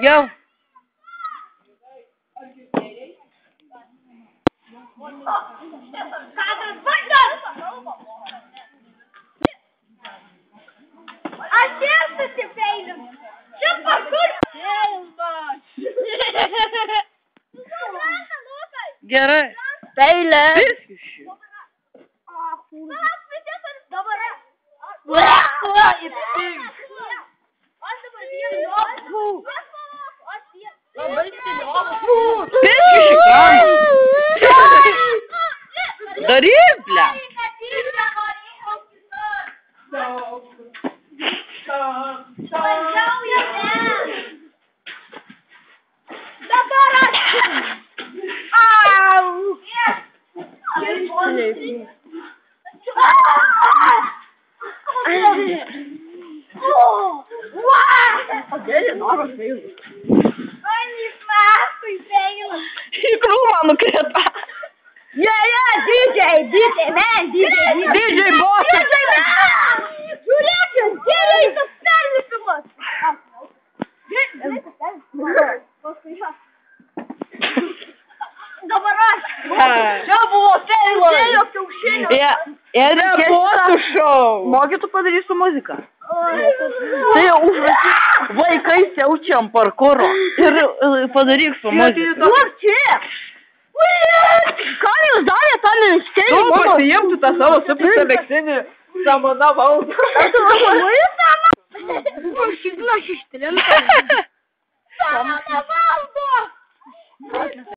Jau. Acerta-se, filho! Já passou! Gerai. Peilė. Daryk, bля. Įkrūmą nukrėta. DJ man! DJ bossas. Žiūrėkit, DJ tas perlipimas! Dabar aš! Čia buvo Taylor! Dėjo kiaušinio! Mokytų padarysiu muziką. Tai užrašyk vaikai siaučiam parkuro ir padaryk su muzika. Kur čia? Ką jūs darėte tam ministerijai? Tu pasiimtų tą savo suprisą megsinį samana valdą. Samana valdo!